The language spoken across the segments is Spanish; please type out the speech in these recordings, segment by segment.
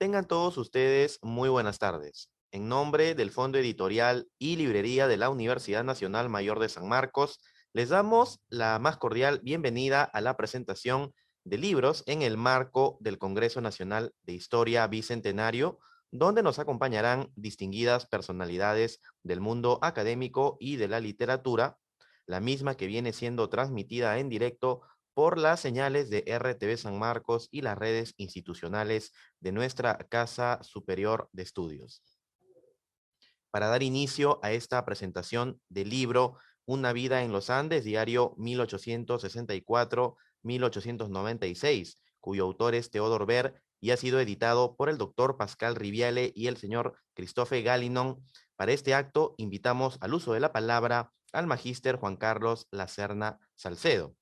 Tengan todos ustedes muy buenas tardes. En nombre del Fondo Editorial y Librería de la Universidad Nacional Mayor de San Marcos, les damos la más cordial bienvenida a la presentación de libros en el marco del Congreso Nacional de Historia Bicentenario, donde nos acompañarán distinguidas personalidades del mundo académico y de la literatura, la misma que viene siendo transmitida en directo por las señales de RTV San Marcos y las redes institucionales de nuestra Casa Superior de Estudios. Para dar inicio a esta presentación del libro Una vida en los Andes, diario 1864-1896, cuyo autor es Teodor Ver y ha sido editado por el doctor Pascal Riviale y el señor Christophe Galinon. Para este acto invitamos al uso de la palabra al magíster Juan Carlos Lacerna Salcedo.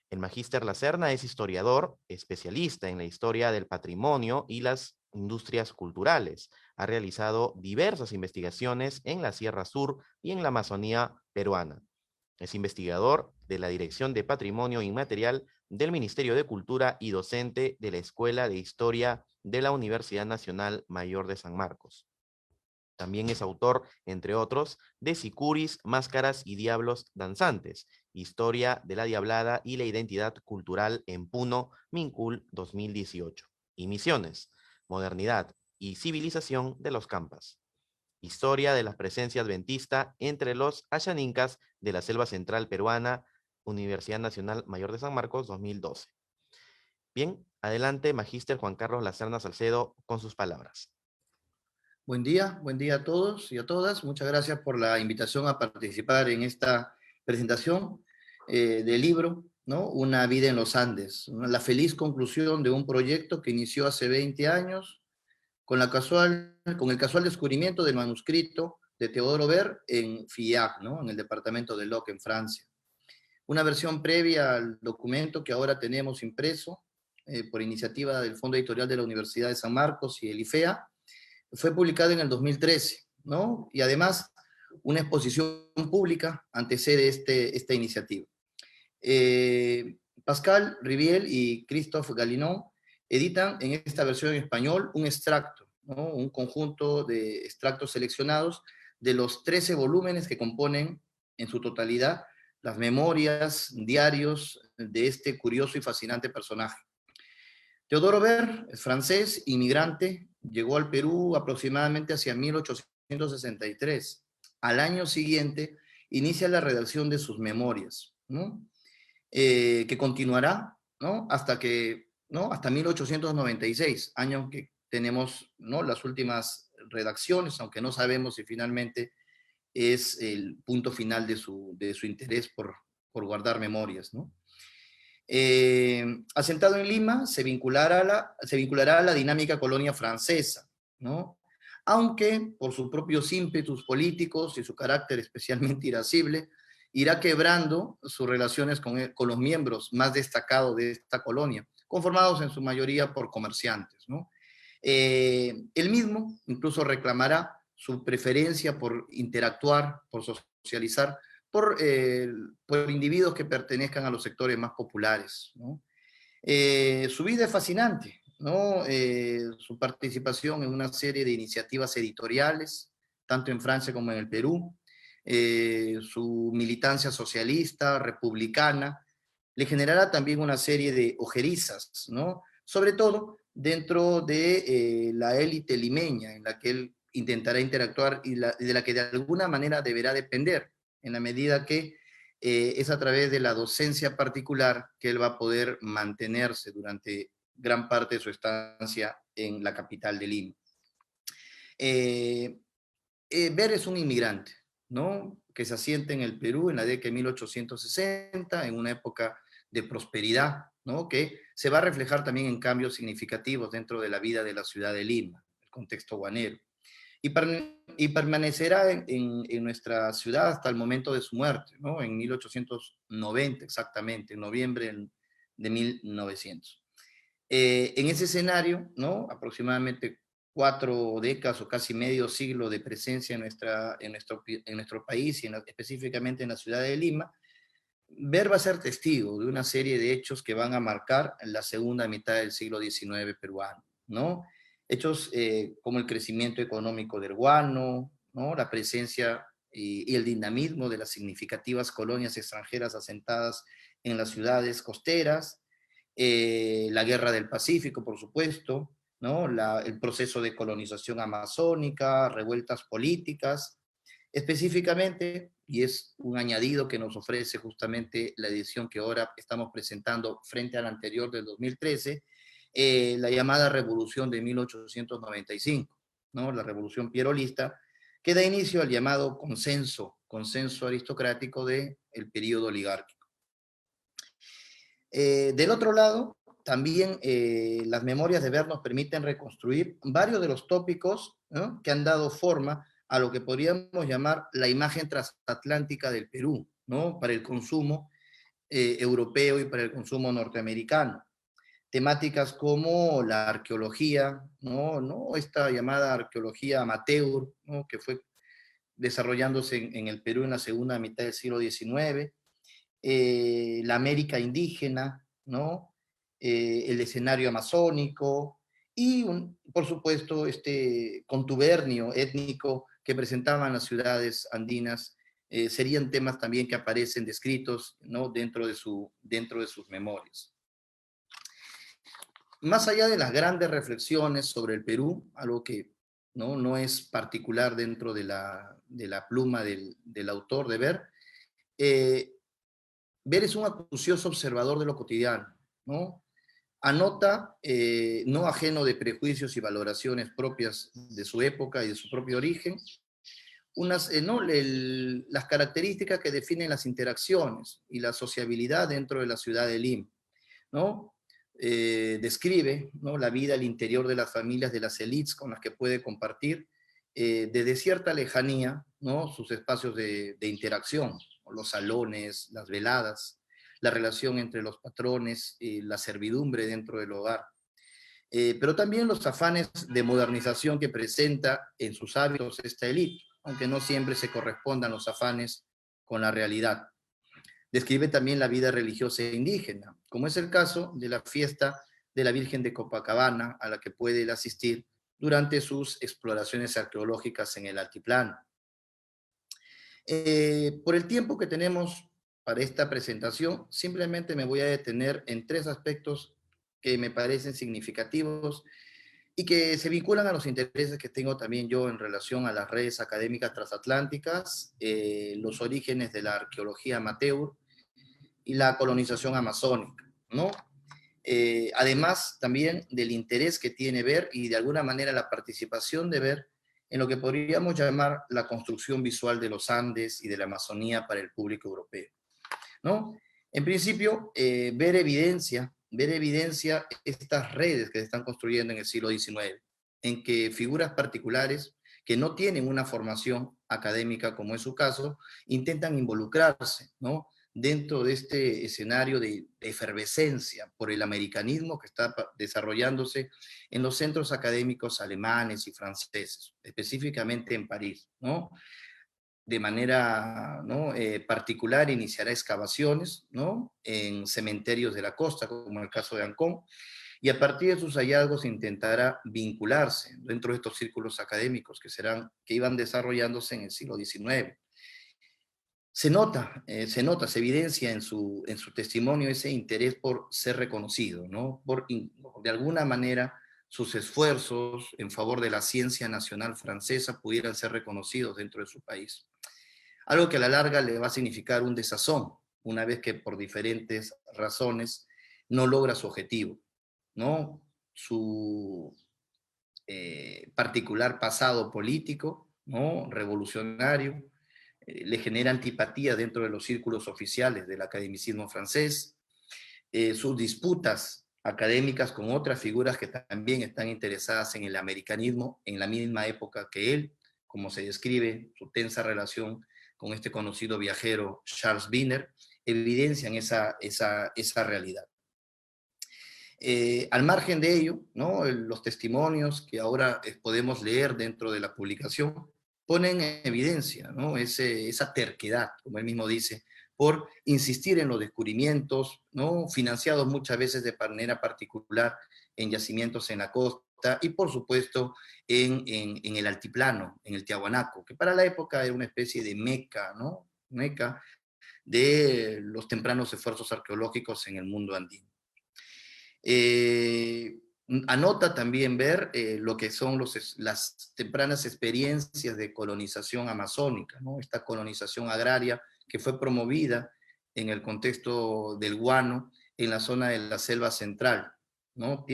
El magíster Lacerna es historiador, especialista en la historia del patrimonio y las industrias culturales. Ha realizado diversas investigaciones en la Sierra Sur y en la Amazonía peruana. Es investigador de la Dirección de Patrimonio Inmaterial del Ministerio de Cultura y docente de la Escuela de Historia de la Universidad Nacional Mayor de San Marcos. También es autor, entre otros, de Sicuris, Máscaras y Diablos Danzantes, Historia de la Diablada y la Identidad Cultural en Puno, Mincul 2018, y Misiones, Modernidad y Civilización de los Campas, Historia de la Presencia Adventista entre los Ashanincas de la Selva Central Peruana, Universidad Nacional Mayor de San Marcos 2012. Bien, adelante, magíster Juan Carlos Lacerna Salcedo, con sus palabras. Buen día a todos y a todas. Muchas gracias por la invitación a participar en esta presentación del libro, ¿no? Una vida en los Andes, ¿no? La feliz conclusión de un proyecto que inició hace 20 años con el casual descubrimiento del manuscrito de Teodoro Ver en Fillac, ¿no? En el departamento de Loc, en Francia. Una versión previa al documento que ahora tenemos impreso por iniciativa del Fondo Editorial de la Universidad de San Marcos y el IFEA, fue publicado en el 2013, ¿no? Y además, una exposición pública antecede esta iniciativa. Pascal Riviel y Christophe Galinon editan en esta versión en español un extracto, ¿no? Un conjunto de extractos seleccionados de los 13 volúmenes que componen en su totalidad las memorias, diarios de este curioso y fascinante personaje. Teodoro Ver es francés, inmigrante, llegó al Perú aproximadamente hacia 1863. Al año siguiente inicia la redacción de sus memorias, ¿no? Que continuará, ¿no? Hasta 1896, año que tenemos, ¿no? Las últimas redacciones, aunque no sabemos si finalmente es el punto final de su interés por guardar memorias, ¿no? Asentado en Lima, se vinculará a la dinámica colonia francesa, ¿no? Aunque por sus propios ímpetus políticos y su carácter especialmente irascible, irá quebrando sus relaciones con los miembros más destacados de esta colonia, conformados en su mayoría por comerciantes, ¿no? Él mismo incluso reclamará su preferencia por interactuar, por socializar por individuos que pertenezcan a los sectores más populares, ¿no? Su vida es fascinante, ¿no? Su participación en una serie de iniciativas editoriales, tanto en Francia como en el Perú, su militancia socialista, republicana, le generará también una serie de ojerizas, ¿no? Sobre todo dentro de la élite limeña en la que él intentará interactuar y de la que de alguna manera deberá depender, en la medida que es a través de la docencia particular que él va a poder mantenerse durante gran parte de su estancia en la capital de Lima. Ver es un inmigrante, ¿no? Que se asienta en el Perú en la década de 1860, en una época de prosperidad, ¿no? Que se va a reflejar también en cambios significativos dentro de la vida de la ciudad de Lima, el contexto guanero. Y permanecerá en nuestra ciudad hasta el momento de su muerte, ¿no? En 1890 exactamente, en noviembre de 1900. En ese escenario, ¿no? Aproximadamente 4 décadas o casi medio siglo de presencia en nuestro país y específicamente en la ciudad de Lima, Ver va a ser testigo de una serie de hechos que van a marcar la segunda mitad del siglo XIX peruano, ¿no? Hechos como el crecimiento económico del guano, ¿no? La presencia y el dinamismo de las significativas colonias extranjeras asentadas en las ciudades costeras, la guerra del Pacífico, por supuesto, ¿no? El proceso de colonización amazónica, revueltas políticas, específicamente, y es un añadido que nos ofrece justamente la edición que ahora estamos presentando frente a la anterior del 2013, la llamada Revolución de 1895, ¿no? La Revolución Pierolista, que da inicio al llamado consenso aristocrático del periodo oligárquico. Del otro lado, también las memorias de Ver nos permiten reconstruir varios de los tópicos, ¿no?, que han dado forma a lo que podríamos llamar la imagen transatlántica del Perú, ¿no?, para el consumo europeo y para el consumo norteamericano. Temáticas como la arqueología, ¿no? Esta llamada arqueología amateur, ¿no?, que fue desarrollándose en el Perú en la segunda mitad del siglo XIX, la América indígena, ¿no? El escenario amazónico y, por supuesto, este contubernio étnico que presentaban las ciudades andinas, serían temas también que aparecen descritos, ¿no?, dentro de sus memorias. Más allá de las grandes reflexiones sobre el Perú, algo que no es particular dentro de la pluma del autor de Ver, eh, Ver es un acucioso observador de lo cotidiano, ¿no? Anota, no ajeno de prejuicios y valoraciones propias de su época y de su propio origen, ¿no?, las características que definen las interacciones y la sociabilidad dentro de la ciudad de Lima, ¿no? Describe, ¿no?, la vida al interior de las familias de las élites con las que puede compartir desde cierta lejanía, ¿no?, sus espacios de interacción, los salones, las veladas, la relación entre los patrones, la servidumbre dentro del hogar, pero también los afanes de modernización que presenta en sus hábitos esta élite, aunque no siempre se correspondan los afanes con la realidad. Describe también la vida religiosa e indígena, como es el caso de la fiesta de la Virgen de Copacabana, a la que puede él asistir durante sus exploraciones arqueológicas en el altiplano. Por el tiempo que tenemos para esta presentación, simplemente me voy a detener en tres aspectos que me parecen significativos y que se vinculan a los intereses que tengo también yo en relación a las redes académicas transatlánticas, los orígenes de la arqueología amateur y la colonización amazónica, ¿no? Además también del interés que tiene Ver y de alguna manera la participación de Ver en lo que podríamos llamar la construcción visual de los Andes y de la Amazonía para el público europeo, ¿no? En principio, ver evidencia estas redes que se están construyendo en el siglo XIX, en que figuras particulares que no tienen una formación académica, como es su caso, intentan involucrarse, ¿no?, dentro de este escenario de efervescencia por el americanismo que está desarrollándose en los centros académicos alemanes y franceses, específicamente en París, ¿no? De manera, ¿no?, particular iniciará excavaciones, ¿no?, en cementerios de la costa, como el caso de Ancón, y a partir de sus hallazgos intentará vincularse dentro de estos círculos académicos que iban desarrollándose en el siglo XIX. Se evidencia en su testimonio ese interés por ser reconocido, ¿no? De alguna manera, sus esfuerzos en favor de la ciencia nacional francesa pudieran ser reconocidos dentro de su país. Algo que a la larga le va a significar un desazón, una vez que por diferentes razones no logra su objetivo, ¿no? Su particular pasado político, ¿no?, revolucionario, le genera antipatía dentro de los círculos oficiales del academicismo francés, sus disputas académicas con otras figuras que también están interesadas en el americanismo en la misma época que él, como se describe su tensa relación con este conocido viajero Charles Wiener, evidencian esa realidad. Al margen de ello, ¿no?, los testimonios que ahora podemos leer dentro de la publicación ponen en evidencia, ¿no?, esa terquedad, como él mismo dice, por insistir en los descubrimientos, ¿no?, financiados muchas veces de manera particular en yacimientos en la costa, costa y por supuesto en el altiplano, en el Tiahuanaco, que para la época era una especie de meca, ¿no? Meca de los tempranos esfuerzos arqueológicos en el mundo andino. Anota también ver lo que son las tempranas experiencias de colonización amazónica, ¿no? Esta colonización agraria que fue promovida en el contexto del guano en la zona de la selva central, ¿no?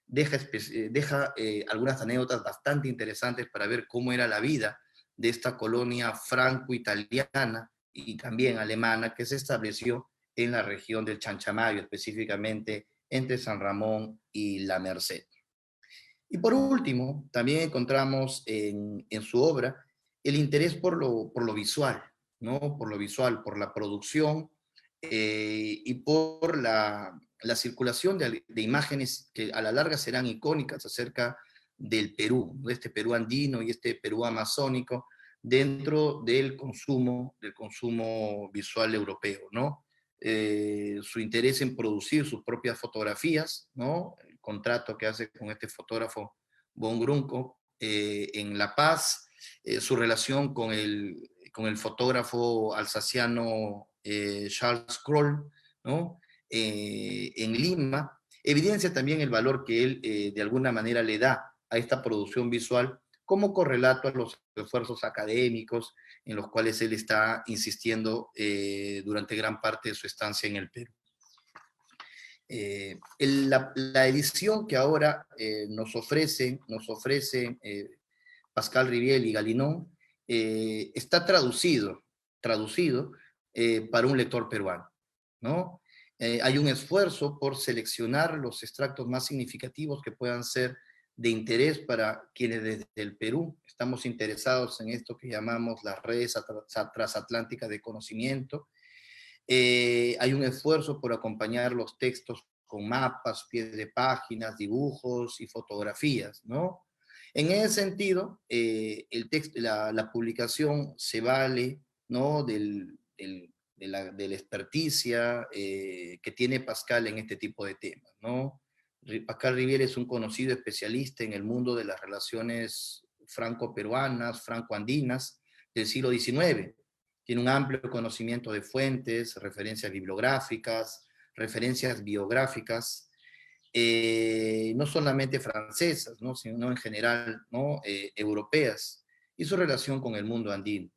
Deja algunas anécdotas bastante interesantes para ver cómo era la vida de esta colonia franco-italiana y también alemana que se estableció en la región del Chanchamayo, específicamente entre San Ramón y La Merced. Y por último, también encontramos en su obra el interés por lo visual, ¿no? Por lo visual, por la producción y por la circulación de imágenes que a la larga serán icónicas acerca del Perú, de este Perú andino y este Perú amazónico dentro del consumo visual europeo, ¿no? Su interés en producir sus propias fotografías, ¿no? El contrato que hace con este fotógrafo Von Grunko en La Paz, su relación con el fotógrafo alsaciano Charles Kroll, ¿no? En Lima, evidencia también el valor que él de alguna manera le da a esta producción visual como correlato a los esfuerzos académicos en los cuales él está insistiendo durante gran parte de su estancia en el Perú. La edición que ahora nos ofrece Pascal Rivière y Galinón está traducido para un lector peruano, ¿no? Hay un esfuerzo por seleccionar los extractos más significativos que puedan ser de interés para quienes desde el Perú estamos interesados en esto que llamamos las redes transatlánticas de conocimiento. Hay un esfuerzo por acompañar los textos con mapas, pies de páginas, dibujos y fotografías, ¿no? En ese sentido, la publicación se vale, ¿no? De la experticia que tiene Pascal en este tipo de temas, ¿no? Pascal Rivière es un conocido especialista en el mundo de las relaciones franco-peruanas, franco-andinas del siglo XIX. Tiene un amplio conocimiento de fuentes, referencias bibliográficas, referencias biográficas, no solamente francesas, ¿no? Sino en general, ¿no? Europeas, y su relación con el mundo andino,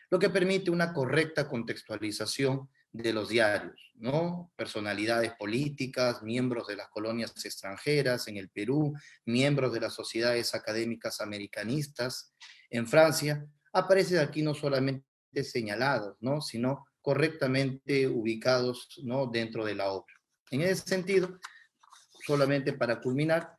lo que permite una correcta contextualización de los diarios, ¿no? Personalidades políticas, miembros de las colonias extranjeras en el Perú, miembros de las sociedades académicas americanistas en Francia, aparecen aquí no solamente señalados, ¿no? Sino correctamente ubicados, ¿no? Dentro de la obra. En ese sentido, solamente para culminar,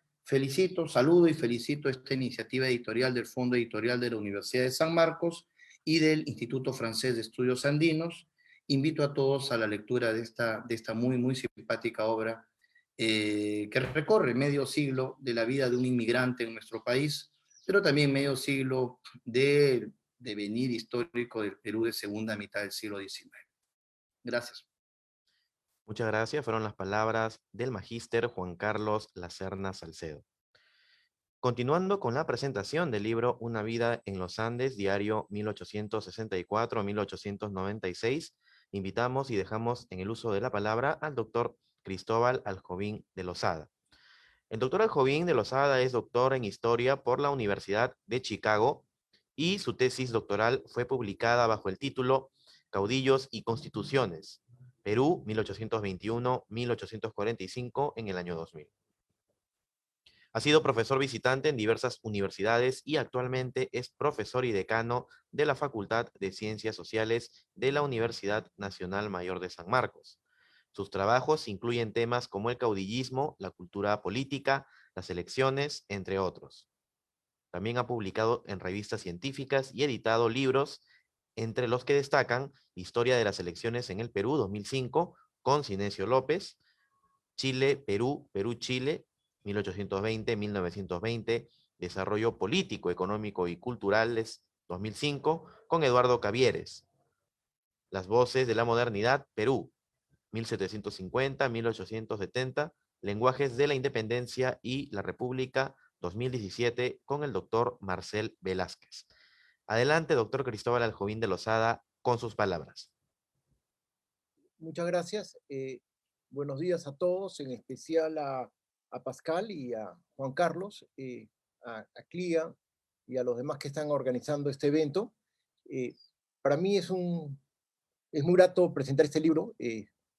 saludo y felicito esta iniciativa editorial del Fondo Editorial de la Universidad de San Marcos y del Instituto Francés de Estudios Andinos. Invito a todos a la lectura de esta muy, muy simpática obra que recorre medio siglo de la vida de un inmigrante en nuestro país, pero también medio siglo de devenir histórico del Perú de segunda mitad del siglo XIX. Gracias. Muchas gracias. Fueron las palabras del magíster Juan Carlos Lacerna Salcedo. Continuando con la presentación del libro Una vida en los Andes, diario 1864-1896, invitamos y dejamos en el uso de la palabra al doctor Cristóbal Aljovín de Lozada. El doctor Aljovín de Lozada es doctor en Historia por la Universidad de Chicago y su tesis doctoral fue publicada bajo el título Caudillos y Constituciones, Perú 1821-1845 en el año 2000. Ha sido profesor visitante en diversas universidades y actualmente es profesor y decano de la Facultad de Ciencias Sociales de la Universidad Nacional Mayor de San Marcos. Sus trabajos incluyen temas como el caudillismo, la cultura política, las elecciones, entre otros. También ha publicado en revistas científicas y editado libros, entre los que destacan Historia de las elecciones en el Perú 2005, con Cinesio López, Chile, Perú, Perú-Chile, 1820-1920, Desarrollo Político, Económico y Culturales, 2005, con Eduardo Cavieres. Las Voces de la Modernidad, Perú, 1750-1870, Lenguajes de la Independencia y la República, 2017 con el doctor Marcel Velázquez. Adelante, doctor Cristóbal Aljovín de Lozada, con sus palabras. Muchas gracias. Buenos días a todos, en especial a Pascal y a Juan Carlos, a Clía y a los demás que están organizando este evento. Para mí es muy grato presentar este libro.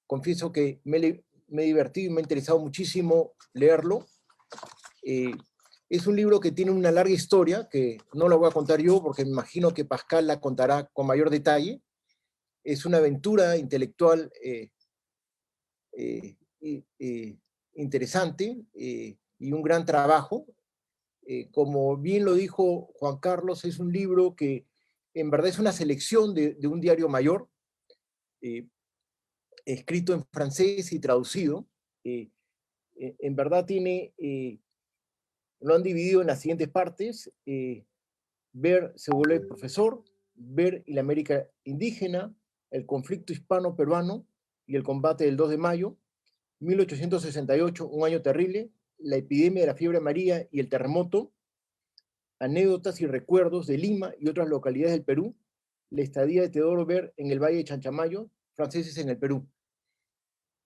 Confieso que me he divertido y me ha interesado muchísimo leerlo. Es un libro que tiene una larga historia, que no la voy a contar yo porque me imagino que Pascal la contará con mayor detalle. Es una aventura intelectual interesante y un gran trabajo. Como bien lo dijo Juan Carlos, es un libro que en verdad es una selección de un diario mayor, escrito en francés y traducido. En verdad lo han dividido en las siguientes partes: Ver se vuelve profesor, Ver y la América indígena, el conflicto hispano-peruano y el combate del 2 de mayo, 1868, un año terrible, la epidemia de la fiebre amarilla y el terremoto, anécdotas y recuerdos de Lima y otras localidades del Perú, la estadía de Teodoro Ver en el Valle de Chanchamayo, franceses en el Perú.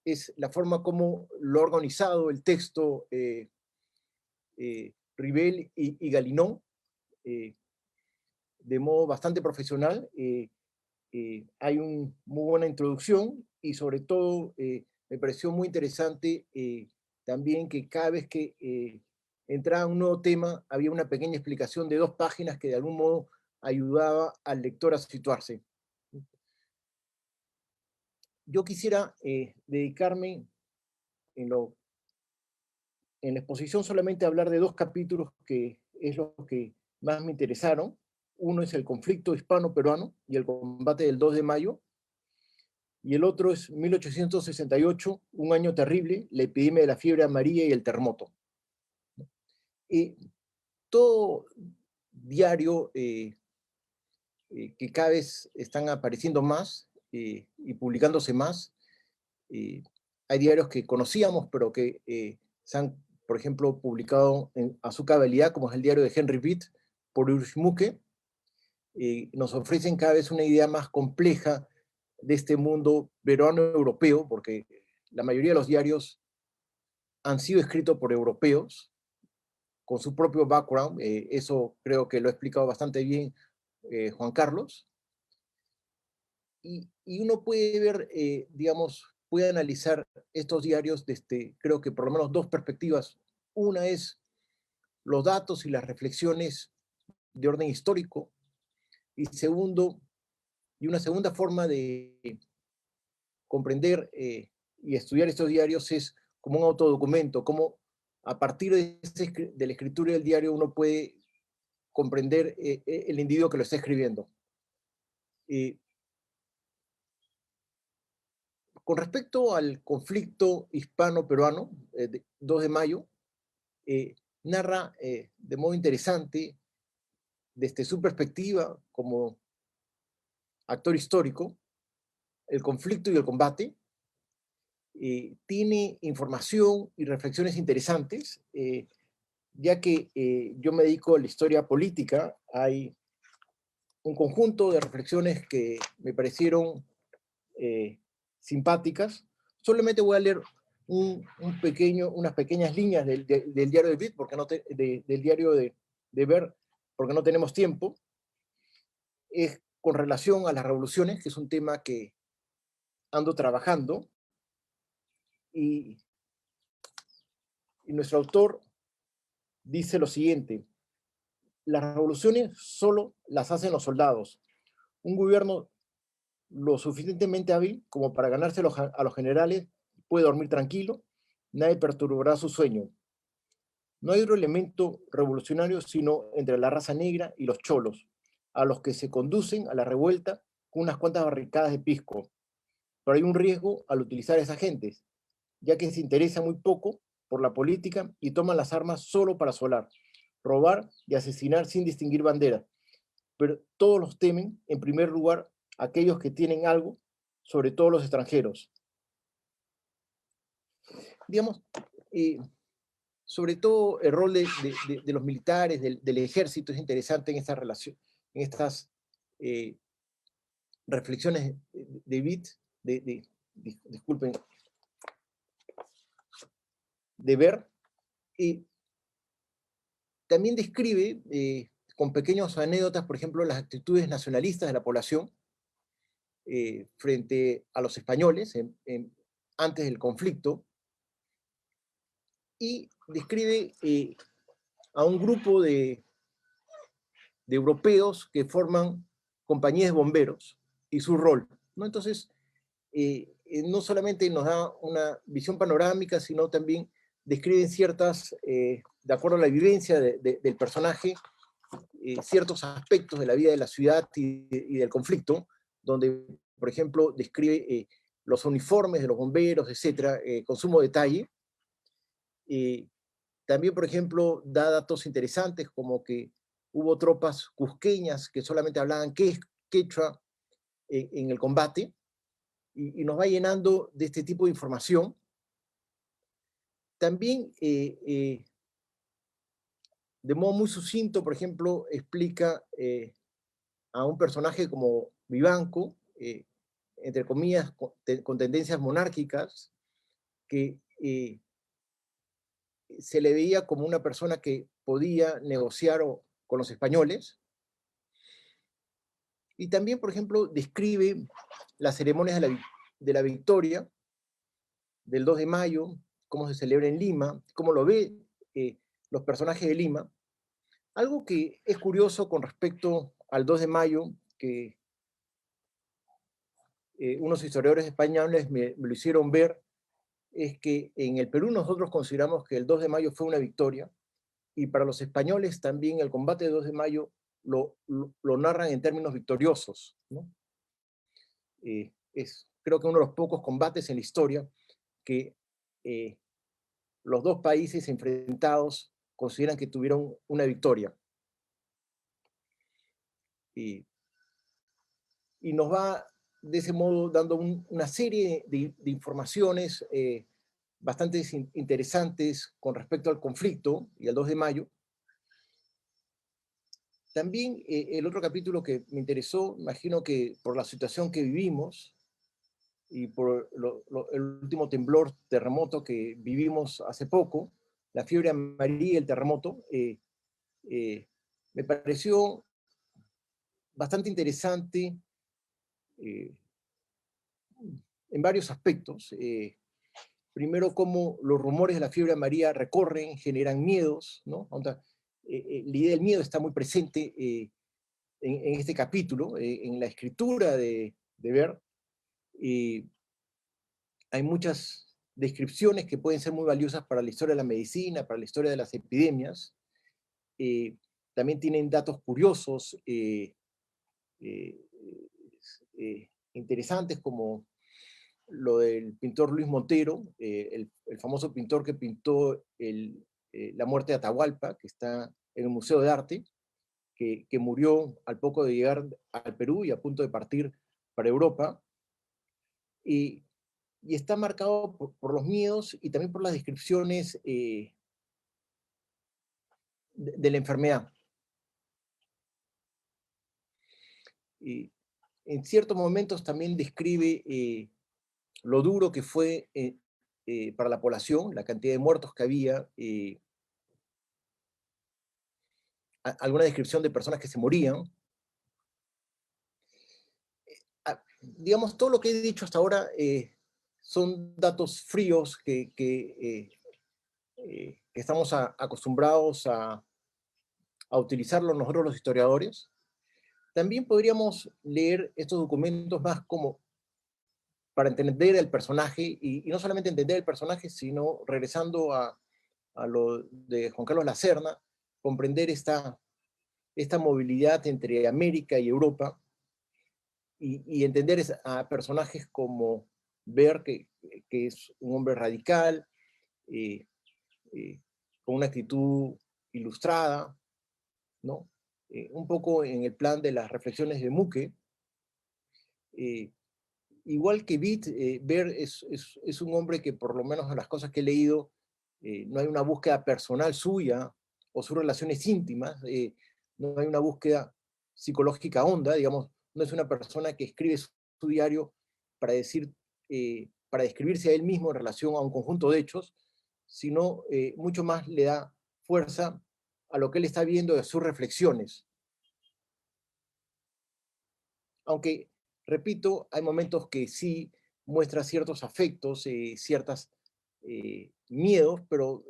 Es la forma como lo ha organizado el texto Rivel y Galinón, de modo bastante profesional. Hay una muy buena introducción y sobre todo me pareció muy interesante también que cada vez que entraba un nuevo tema había una pequeña explicación de 2 páginas que de algún modo ayudaba al lector a situarse. Yo quisiera dedicarme en la exposición solamente a hablar de 2 capítulos que es lo que más me interesaron. Uno es el conflicto hispano-peruano y el combate del 2 de mayo, y el otro es 1868, un año terrible, la epidemia de la fiebre amarilla y el terremoto. Todo diario que cada vez están apareciendo más y publicándose más. Hay diarios que conocíamos, pero que se han, por ejemplo, publicado a su cabalidad, como es el diario de Henry Pitt por Ulrich Mucke. Nos ofrecen cada vez una idea más compleja de este mundo peruano-europeo, porque la mayoría de los diarios han sido escritos por europeos, con su propio background. Eso creo que lo ha explicado bastante bien Juan Carlos. Y uno puede ver, digamos, puede analizar estos diarios desde, creo que por lo menos 2 perspectivas. Una es los datos y las reflexiones de orden histórico, y una segunda forma de comprender y estudiar estos diarios es como un autodocumento, como a partir de la escritura del diario uno puede comprender el individuo que lo está escribiendo. Con respecto al conflicto hispano-peruano, 2 de mayo, narra de modo interesante, desde su perspectiva como actor histórico, el conflicto y el combate. Tiene información y reflexiones interesantes, ya que yo me dedico a la historia política. Hay un conjunto de reflexiones que me parecieron simpáticas. Solamente voy a leer unas pequeñas líneas del diario de Bit, porque del diario de Ver, porque no tenemos tiempo. Es con relación a las revoluciones, que es un tema que ando trabajando, y nuestro autor dice lo siguiente: las revoluciones solo las hacen los soldados. Un gobierno lo suficientemente hábil como para ganarse a los generales puede dormir tranquilo, nadie perturbará su sueño. No hay otro elemento revolucionario sino entre la raza negra y los cholos, a los que se conducen a la revuelta con unas cuantas barricadas de pisco. Pero hay un riesgo al utilizar a esas gentes, ya que se interesan muy poco por la política y toman las armas solo para asolar, robar y asesinar sin distinguir bandera. Pero todos los temen, en primer lugar, aquellos que tienen algo, sobre todo los extranjeros. Digamos, sobre todo el rol de los militares, del ejército, es interesante en esta relación, en estas reflexiones de Witt, disculpen, de Ver, y también describe con pequeñas anécdotas, por ejemplo, las actitudes nacionalistas de la población frente a los españoles antes del conflicto, y describe a un grupo de europeos que forman compañías de bomberos y su rol, ¿no? Entonces, no solamente nos da una visión panorámica, sino también describen ciertas, de acuerdo a la vivencia del personaje, ciertos aspectos de la vida de la ciudad y del conflicto, donde, por ejemplo, describe los uniformes de los bomberos, etcétera, con sumo detalle. También, por ejemplo, da datos interesantes como que hubo tropas cusqueñas que solamente hablaban quechua en el combate, y nos va llenando de este tipo de información. También, de modo muy sucinto, por ejemplo, explica a un personaje como Vivanco, entre comillas, con tendencias monárquicas, que se le veía como una persona que podía negociar con los españoles. Y también, por ejemplo, describe las ceremonias de la victoria del 2 de mayo, cómo se celebra en Lima, cómo lo ve los personajes de Lima. Algo que es curioso con respecto al 2 de mayo, que unos historiadores españoles me lo hicieron ver, es que en el Perú nosotros consideramos que el 2 de mayo fue una victoria, y para los españoles también el combate del 2 de mayo lo narran en términos victoriosos, ¿no? Es creo que uno de los pocos combates en la historia que los dos países enfrentados consideran que tuvieron una victoria. Y nos va de ese modo dando una serie de informaciones bastante interesantes con respecto al conflicto y al 2 de mayo. También el otro capítulo que me interesó, imagino que por la situación que vivimos y por el último temblor, terremoto que vivimos hace poco, la fiebre amarilla y el terremoto, me pareció bastante interesante en varios aspectos. Primero, cómo los rumores de la fiebre amarilla recorren, generan miedos, ¿no? La idea del miedo está muy presente en este capítulo, en la escritura de Ver. Hay muchas descripciones que pueden ser muy valiosas para la historia de la medicina, para la historia de las epidemias. También tienen datos curiosos, interesantes, como lo del pintor Luis Montero, el famoso pintor que pintó la muerte de Atahualpa, que está en el Museo de Arte, que murió al poco de llegar al Perú y a punto de partir para Europa. Y está marcado por los miedos y también por las descripciones de la enfermedad. Y en ciertos momentos también describe lo duro que fue para la población, la cantidad de muertos que había, alguna descripción de personas que se morían. Digamos, todo lo que he dicho hasta ahora son datos fríos que estamos acostumbrados a utilizarlos nosotros los historiadores. También podríamos leer estos documentos más como para entender el personaje, y no solamente entender el personaje, sino regresando a lo de Juan Carlos Lacerna, comprender esta movilidad entre América y Europa, y entender a personajes como Ver, que es un hombre radical, con una actitud ilustrada, ¿no? Un poco en el plan de las reflexiones de Muque. Igual que Witt, Ver es un hombre que, por lo menos en las cosas que he leído, no hay una búsqueda personal suya o sus relaciones íntimas, no hay una búsqueda psicológica honda, digamos, no es una persona que escribe su diario para decir, para describirse a él mismo en relación a un conjunto de hechos, sino mucho más le da fuerza a lo que él está viendo de sus reflexiones. Aunque, repito, hay momentos que sí muestra ciertos afectos, ciertos miedos, pero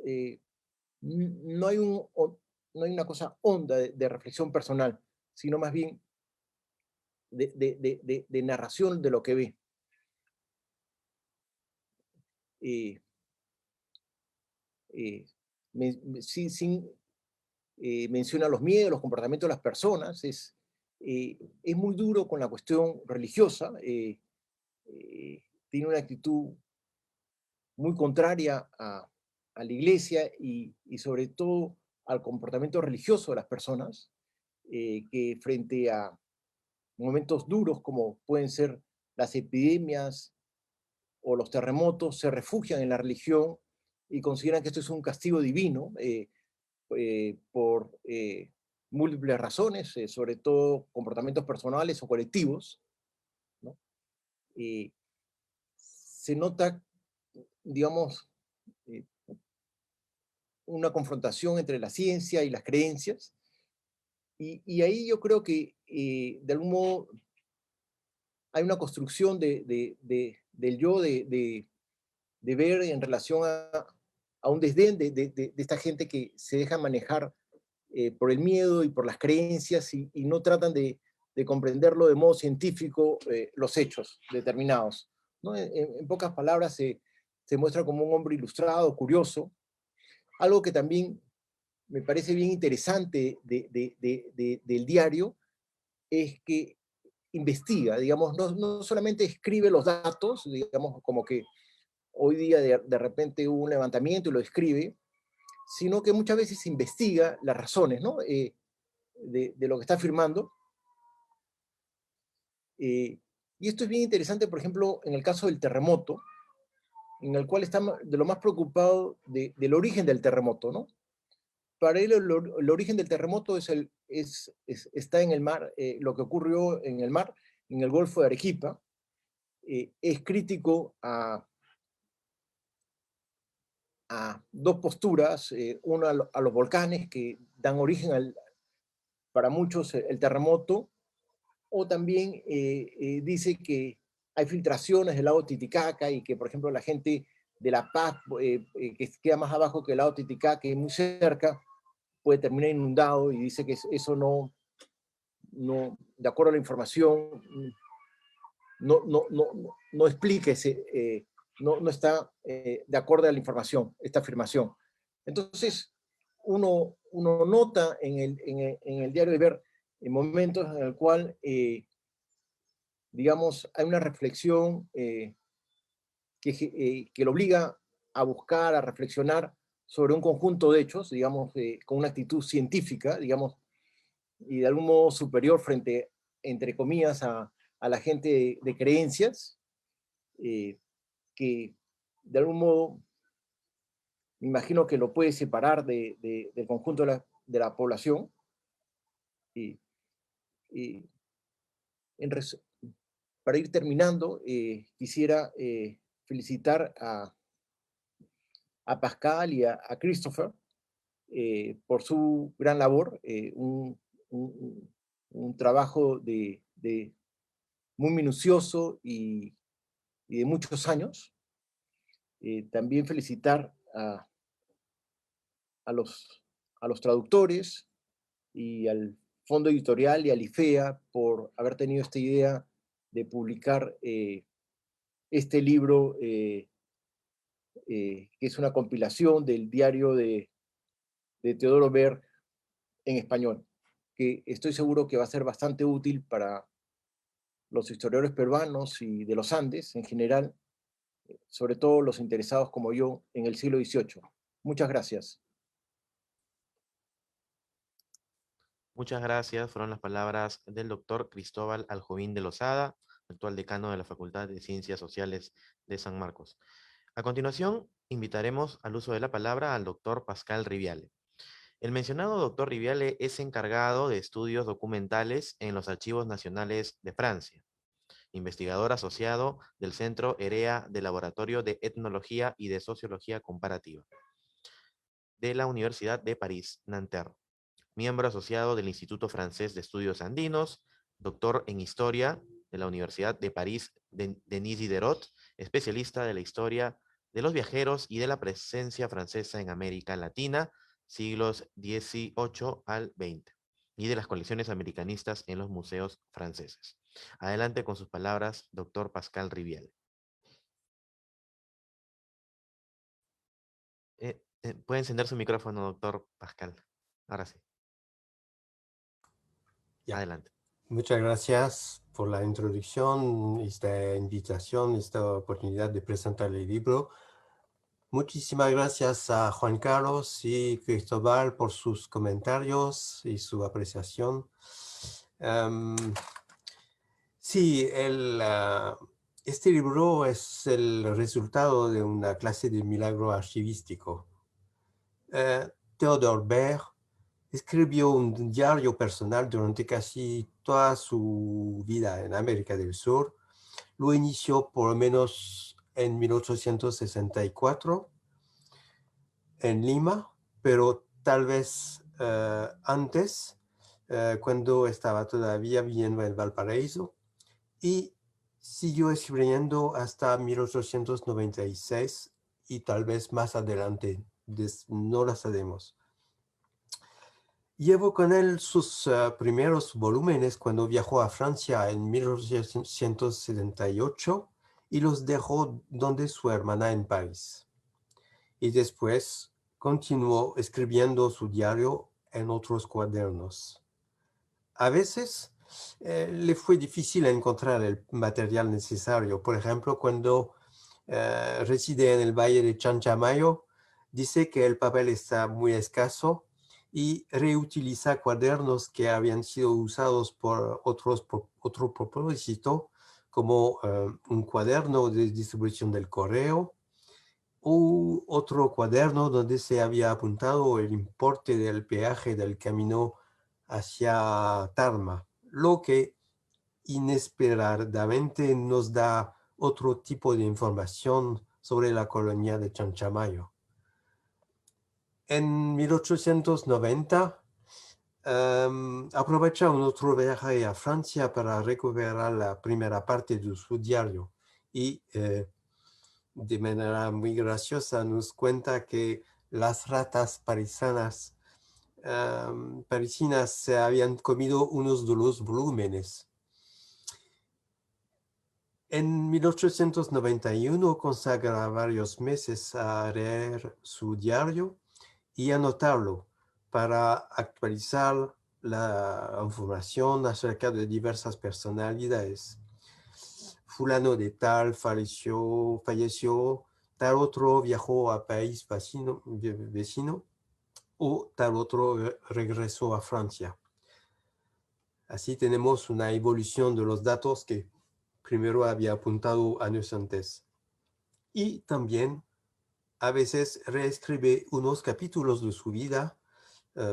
no hay, no hay una cosa honda de reflexión personal, sino más bien de narración de lo que ve. Eh, sí, menciona los miedos, los comportamientos de las personas, es muy duro con la cuestión religiosa, tiene una actitud muy contraria a la iglesia y sobre todo al comportamiento religioso de las personas, que frente a momentos duros como pueden ser las epidemias o los terremotos, se refugian en la religión y consideran que esto es un castigo divino por múltiples razones, sobre todo comportamientos personales o colectivos, ¿no? Se nota, digamos, eh, una confrontación entre la ciencia y las creencias, y ahí yo creo que de algún modo hay una construcción del yo, de ver en relación a un desdén de esta gente que se deja manejar por el miedo y por las creencias y no tratan de comprenderlo de modo científico los hechos determinados, ¿no? En pocas palabras se muestra como un hombre ilustrado, curioso, algo que también me parece bien interesante del diario es que investiga, digamos, no solamente escribe los datos, digamos, como que hoy día de repente hubo un levantamiento y lo escribe, sino que muchas veces investiga las razones, ¿no? De lo que está afirmando. Y esto es bien interesante, por ejemplo, en el caso del terremoto, en el cual está de lo más preocupado del origen del terremoto, ¿no? Para él el origen del terremoto está en el mar, lo que ocurrió en el mar, en el Golfo de Arequipa. Es crítico a dos posturas, una a los volcanes que dan origen para muchos el terremoto, o también dice que hay filtraciones del lago Titicaca y que, por ejemplo, la gente de La Paz, que queda más abajo que el lago Titicaca, que es muy cerca, puede terminar inundado, y dice que eso de acuerdo a la información, no explica no está de acuerdo a la información, esta afirmación. Entonces, uno nota en el diario de ver en momentos en el cual, digamos, hay una reflexión que lo obliga a buscar, a reflexionar sobre un conjunto de hechos, digamos, con una actitud científica, digamos, y de algún modo superior frente, entre comillas, a la gente de creencias, que de algún modo me imagino que lo puede separar del conjunto de la población. Y, y en para ir terminando, quisiera felicitar a Pascal y a Christopher por su gran labor, un trabajo muy minucioso y de muchos años. También felicitar a los traductores y al Fondo Editorial y al IFEA por haber tenido esta idea de publicar este libro, que es una compilación del diario de Teodoro Ver en español, que estoy seguro que va a ser bastante útil para los historiadores peruanos y de los Andes en general, sobre todo los interesados como yo en el siglo XVIII. Muchas gracias. Muchas gracias. Fueron las palabras del doctor Cristóbal Aljovín de Lozada, actual decano de la Facultad de Ciencias Sociales de San Marcos. A continuación, invitaremos al uso de la palabra al doctor Pascal Riviale. El mencionado doctor Riviale es encargado de estudios documentales en los Archivos Nacionales de Francia, investigador asociado del Centro EREA del Laboratorio de Etnología y de Sociología Comparativa de la Universidad de París, Nanterre, miembro asociado del Instituto Francés de Estudios Andinos, doctor en Historia de la Universidad de París, Denis Diderot, especialista de la historia de los viajeros y de la presencia francesa en América Latina, siglos XVIII al XX, y de las colecciones americanistas en los museos franceses. Adelante con sus palabras, doctor Pascal Rivière. Puede encender su micrófono, doctor Pascal. Ahora sí. Ya. Adelante. Muchas gracias por la introducción, esta invitación, esta oportunidad de presentar el libro. Muchísimas gracias a Juan Carlos y Cristóbal por sus comentarios y su apreciación. Sí, este libro es el resultado de una clase de milagro archivístico. Theodore Baer escribió un diario personal durante casi toda su vida en América del Sur. Lo inició por lo menos en 1864 en Lima, pero tal vez antes, cuando estaba todavía viviendo en Valparaíso, y siguió escribiendo hasta 1896 y tal vez más adelante, no lo sabemos. Llevó con él sus primeros volúmenes cuando viajó a Francia en 1878 y los dejó donde su hermana en París. Y después continuó escribiendo su diario en otros cuadernos. A veces le fue difícil encontrar el material necesario. Por ejemplo, cuando reside en el Valle de Chanchamayo, dice que el papel está muy escaso y reutiliza cuadernos que habían sido usados por otro propósito, como un cuaderno de distribución del correo o otro cuaderno donde se había apuntado el importe del peaje del camino hacia Tarma, lo que inesperadamente nos da otro tipo de información sobre la colonia de Chanchamayo. En 1890 aprovecha un otro viaje a Francia para recuperar la primera parte de su diario y de manera muy graciosa nos cuenta que las ratas parisinas se habían comido unos de los volúmenes. En 1891 consagra varios meses a leer su diario y anotarlo para actualizar la información acerca de diversas personalidades. Fulano de tal falleció, tal otro viajó a país vecino o tal otro regresó a Francia. Así tenemos una evolución de los datos que primero había apuntado años antes. Y también a veces reescribe unos capítulos de su vida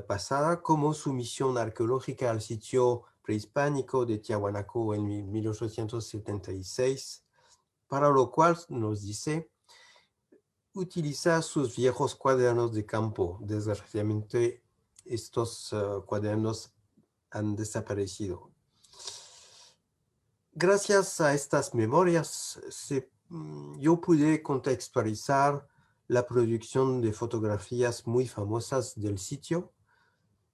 pasada, como su misión arqueológica al sitio prehispánico de Tiahuanaco en 1876, para lo cual nos dice, utiliza sus viejos cuadernos de campo. Desgraciadamente, estos cuadernos han desaparecido. Gracias a estas memorias, yo pude contextualizar la producción de fotografías muy famosas del sitio,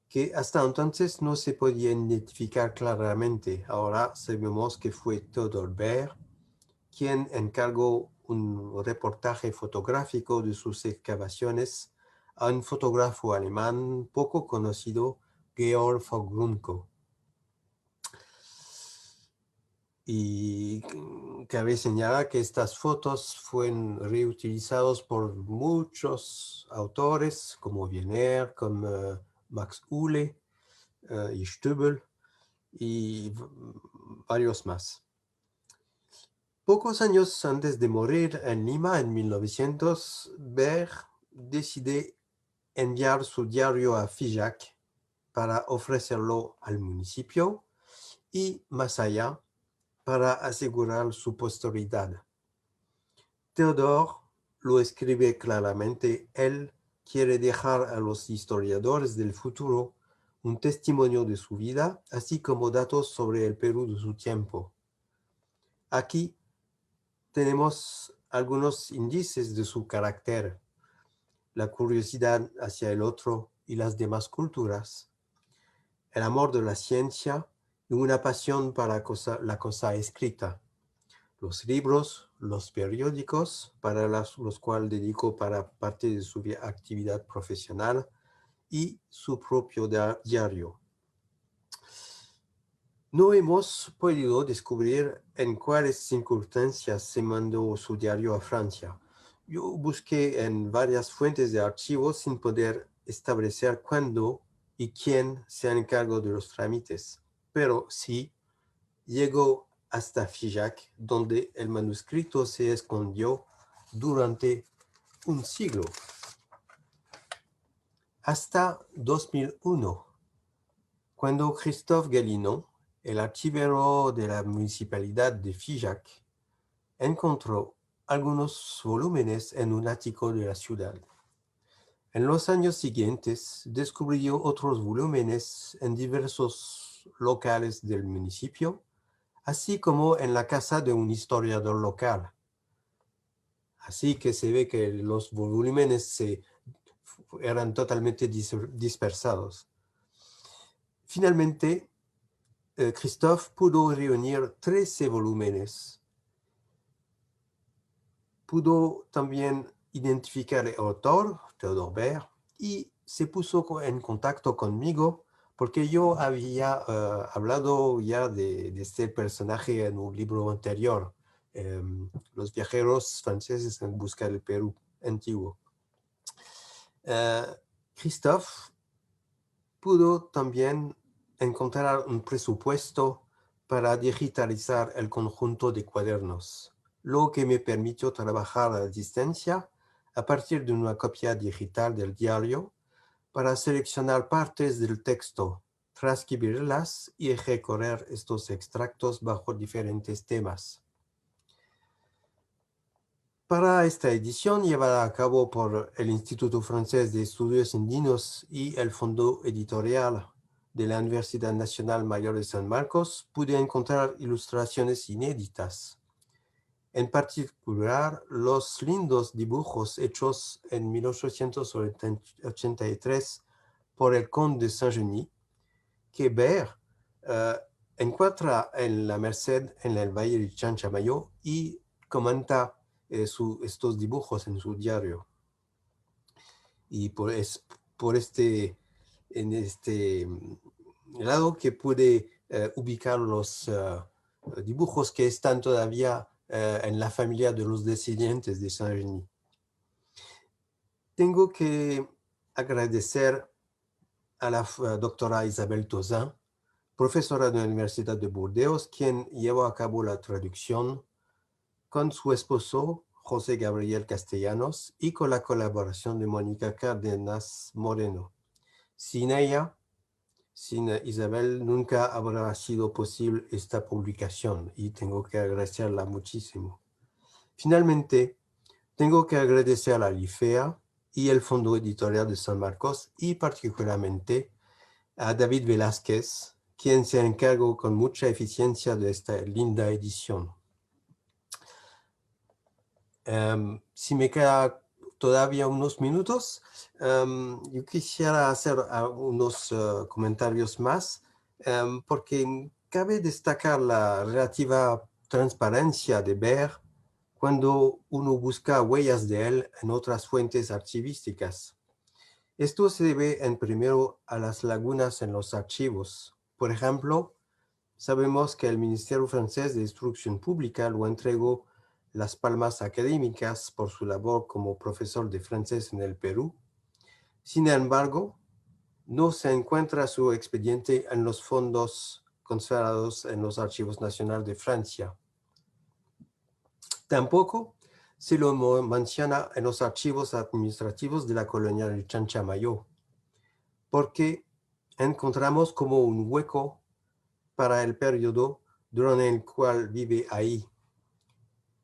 que hasta entonces no se podían identificar claramente. Ahora sabemos que fue Theodore Baer quien encargó un reportaje fotográfico de sus excavaciones a un fotógrafo alemán poco conocido, Georg von Grunko. Y cabe señalar que estas fotos fueron reutilizadas por muchos autores, como Wiener, como Max Uhle y Stöbel, y varios más. Pocos años antes de morir en Lima en 1900, Bert decide enviar su diario a Figeac para ofrecerlo al municipio y, más allá, para asegurar su posteridad. Théodore lo escribe claramente: él quiere dejar a los historiadores del futuro un testimonio de su vida, así como datos sobre el Perú de su tiempo. Aquí tenemos algunos índices de su carácter: la curiosidad hacia el otro y las demás culturas, el amor de la ciencia y una pasión para la cosa escrita, los libros, los periódicos, para los cuales dedicó para parte de su actividad profesional, y su propio diario. No hemos podido descubrir en cuáles circunstancias se mandó su diario a Francia. Yo busqué en varias fuentes de archivos sin poder establecer cuándo y quién se encargó de los trámites, pero sí llegó hasta Figeac, donde el manuscrito se escondió durante un siglo. Hasta 2001, cuando Christophe Galinon, el archivero de la municipalidad de Figeac, encontró algunos volúmenes en un ático de la ciudad. En los años siguientes, descubrió otros volúmenes en diversos locales del municipio, así como en la casa de un historiador local. Así que se ve que los volúmenes eran totalmente dispersados. Finalmente, Christophe pudo reunir 13 volúmenes. Pudo también identificar el autor, Théodore Bert, y se puso en contacto conmigo porque yo había hablado ya de este personaje en un libro anterior, Los viajeros franceses en busca del Perú antiguo. Christophe pudo también encontrar un presupuesto para digitalizar el conjunto de cuadernos, lo que me permitió trabajar a distancia a partir de una copia digital del diario para seleccionar partes del texto, transcribirlas y recorrer estos extractos bajo diferentes temas. Para esta edición, llevada a cabo por el Instituto Francés de Estudios Andinos y el Fondo Editorial de la Universidad Nacional Mayor de San Marcos, pude encontrar ilustraciones inéditas. En particular, los lindos dibujos hechos en 1883 por el conde de Saint-Genis, que Bert encuentra en la Merced, en el Valle de Chanchamayo, y comenta estos dibujos en su diario. Y en este lado que pude ubicar los dibujos que están todavía en la familia de los descendientes de Saint-Genis. Tengo que agradecer a la doctora Isabel Tozin, profesora de la Universidad de Burdeos, quien llevó a cabo la traducción con su esposo, José Gabriel Castellanos, y con la colaboración de Mónica Cárdenas Moreno. Sin ella, sin Isabel, nunca habrá sido posible esta publicación y tengo que agradecerla muchísimo. Finalmente, tengo que agradecer a la LIFEA y el Fondo Editorial de San Marcos y particularmente a David Velázquez, quien se encargó con mucha eficiencia de esta linda edición. Si me queda todavía unos minutos, yo quisiera hacer unos comentarios más, porque cabe destacar la relativa transparencia de Bert cuando uno busca huellas de él en otras fuentes archivísticas. Esto se debe en primero a las lagunas en los archivos. Por ejemplo, sabemos que el Ministerio Francés de Instrucción Pública lo entregó las palmas académicas por su labor como profesor de francés en el Perú. Sin embargo, no se encuentra su expediente en los fondos conservados en los Archivos Nacionales de Francia. Tampoco se lo menciona en los archivos administrativos de la colonia de Chanchamayo, porque encontramos como un hueco para el periodo durante el cual vive ahí.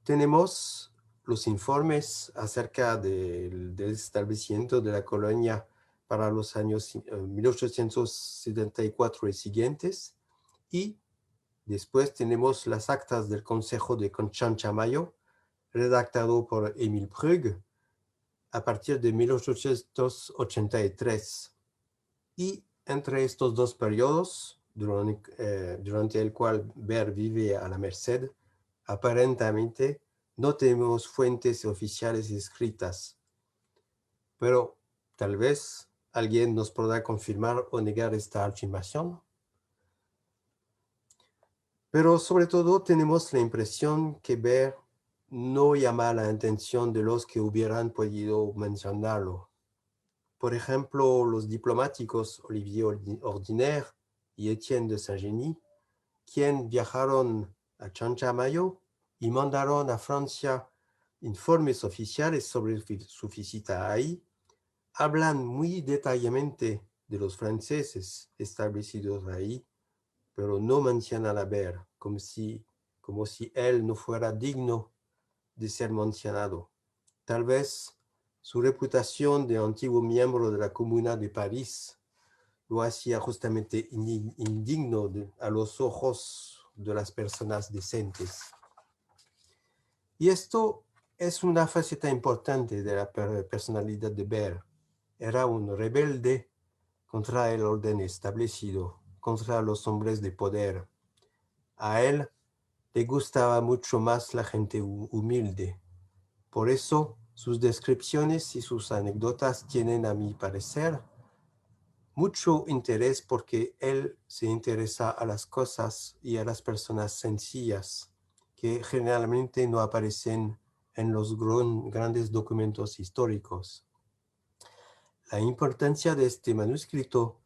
Tenemos los informes acerca del establecimiento de la colonia para los años 1874 y siguientes, y después tenemos las actas del Consejo de Chanchamayo, redactado por Émile Preug a partir de 1883. Y entre estos dos periodos, durante el cual Ber vive a la Merced, aparentemente no tenemos fuentes oficiales escritas, pero tal vez alguien nos podrá confirmar o negar esta afirmación. Pero sobre todo tenemos la impresión que Ber no llama la atención de los que hubieran podido mencionarlo. Por ejemplo, los diplomáticos Olivier Ordinaire y Étienne de Saint-Génie, quien viajaron a Chanchamayo y mandaron a Francia informes oficiales sobre su visita ahí, hablan muy detalladamente de los franceses establecidos ahí, pero no mencionan a Ber, como si él no fuera digno de ser mencionado. Tal vez su reputación de antiguo miembro de la Comuna de París lo hacía justamente indigno a los ojos de las personas decentes. Y esto es una faceta importante de la personalidad de Ber. Era un rebelde contra el orden establecido, contra los hombres de poder. A él le gustaba mucho más la gente humilde. Por eso, sus descripciones y sus anécdotas tienen, a mi parecer, mucho interés, porque él se interesa a las cosas y a las personas sencillas, que generalmente no aparecen en los grandes documentos históricos. La importancia de este manuscrito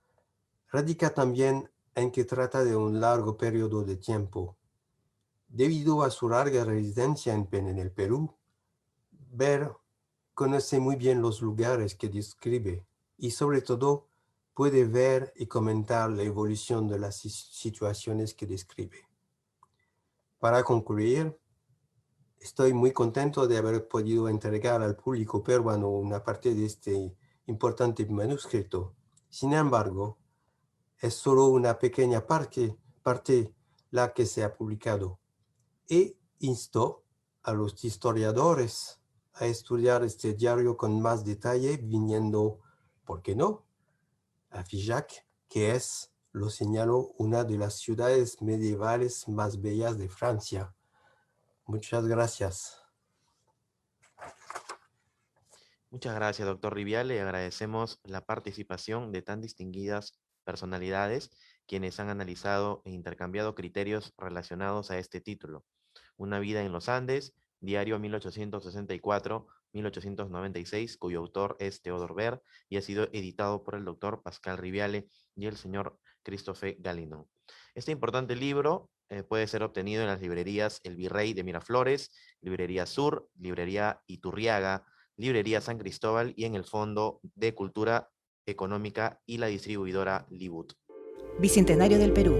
radica también en que trata de un largo periodo de tiempo. Debido a su larga residencia en el Perú, Ber conoce muy bien los lugares que describe y sobre todo puede ver y comentar la evolución de las situaciones que describe. Para concluir, estoy muy contento de haber podido entregar al público peruano una parte de este importante manuscrito. Sin embargo, es solo una pequeña parte la que se ha publicado, e insto a los historiadores a estudiar este diario con más detalle, viniendo, ¿por qué no?, a Figeac, que es, lo señalo, una de las ciudades medievales más bellas de Francia. Muchas gracias. Muchas gracias, doctor Riviale. Agradecemos la participación de tan distinguidas personalidades quienes han analizado e intercambiado criterios relacionados a este título. Una vida en los Andes, diario 1864-1896, cuyo autor es Théodore Ber y ha sido editado por el doctor Pascal Riviale y el señor Christophe Galinon. Este importante libro puede ser obtenido en las librerías El Virrey de Miraflores, Librería Sur, Librería Iturriaga, Librería San Cristóbal y en el Fondo de Cultura Económica y la distribuidora Libut. Bicentenario del Perú.